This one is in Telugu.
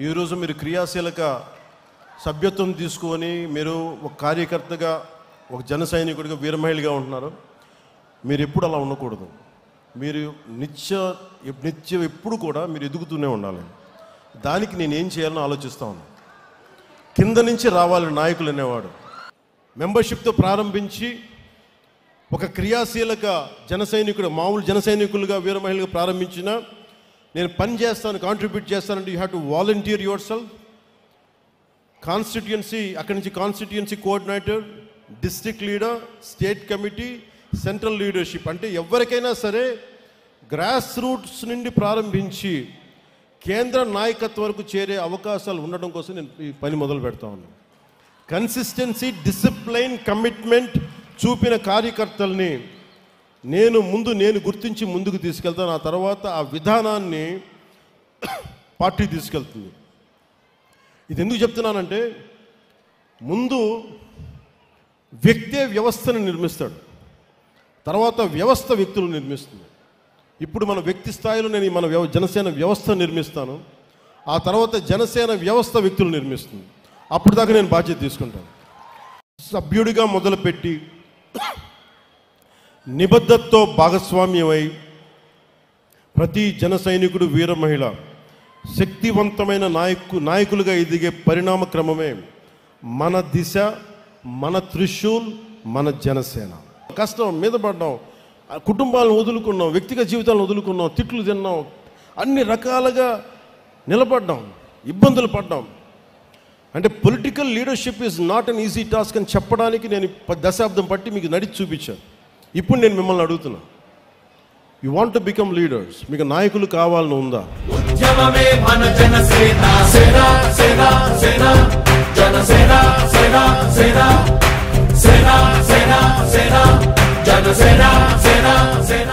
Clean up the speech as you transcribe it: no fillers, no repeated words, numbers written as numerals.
ఈరోజు మీరు క్రియాశీలక సభ్యత్వం తీసుకొని మీరు ఒక కార్యకర్తగా ఒక జన సైనికుడిగా వీరమహిళగా ఉంటున్నారు. మీరు ఎప్పుడు అలా ఉండకూడదు. మీరు నిత్యం ఎప్పుడు కూడా మీరు ఎదుగుతూనే ఉండాలి. దానికి నేను ఏం చేయాలని ఆలోచిస్తా ఉన్నాను. కింద నుంచి రావాలి నాయకులు అనేవాడు. మెంబర్షిప్తో ప్రారంభించి ఒక క్రియాశీలక జన సైనికుడు, మామూలు జన సైనికులుగా వీరమహిళగా ప్రారంభించిన నేను పని చేస్తాను, కాంట్రిబ్యూట్ చేస్తానంటే you have to volunteer your self. Constituency, అక్కడి నుంచి constituency coordinator, district leader, state committee, central leadership. అంటే ఎవరికైనా సరే గ్రాస్ రూట్స్ నుండి ప్రారంభించి కేంద్ర నాయకత్వం వరకు చేరే అవకాశాలు ఉండడం కోసం నేను ఈ పని మొదలు పెడతా ఉన్నాను. కన్సిస్టెన్సీ, డిసిప్లైన్, కమిట్మెంట్ చూపిన కార్యకర్తల్ని నేను గుర్తించి ముందుకు తీసుకెళ్తాను. ఆ తర్వాత ఆ విధానాన్ని పార్టీ తీసుకెళ్తుంది. ఇది ఎందుకు చెప్తున్నానంటే, ముందు వ్యక్తే వ్యవస్థను నిర్మిస్తాడు, తర్వాత వ్యవస్థ వ్యక్తులు నిర్మిస్తుంది. ఇప్పుడు మన వ్యక్తి స్థాయిలో నేను మన జనసేన వ్యవస్థ నిర్మిస్తాను. ఆ తర్వాత జనసేన వ్యవస్థ వ్యక్తులు నిర్మిస్తుంది. అప్పుడు దాకా నేను బాధ్యత తీసుకుంటాను. సభ్యుడిగా మొదలుపెట్టి నిబద్ధతతో భాగస్వామ్యమై ప్రతి జన సైనికుడు, వీర మహిళ శక్తివంతమైన నాయకులుగా ఎదిగే పరిణామ క్రమమే మన దిశ, మన త్రిశూల్, మన జనసేన. కష్టం మీద పడ్డాం, కుటుంబాలను వదులుకున్నాం, వ్యక్తిగత జీవితాలను వదులుకున్నాం, తిట్లు తిన్నాం, అన్ని రకాలుగా నిలబడ్డాం, ఇబ్బందులు పడ్డాం. అంటే political leadership is not an easy task అని చెప్పడానికి నేను దశాబ్దం పట్టి మీకు నడిచి చూపించాను. ఇప్పుడు నేను మిమ్మల్ని అడుగుతున్నా, you want to become leaders, మీకు నాయకులు కావాలని ఉందా? ఉద్యమమే మన జనసేన, సేన సేన సేన, జనసేన సేన సేన, సేన సేన సేన, జనసేన సేన సేన.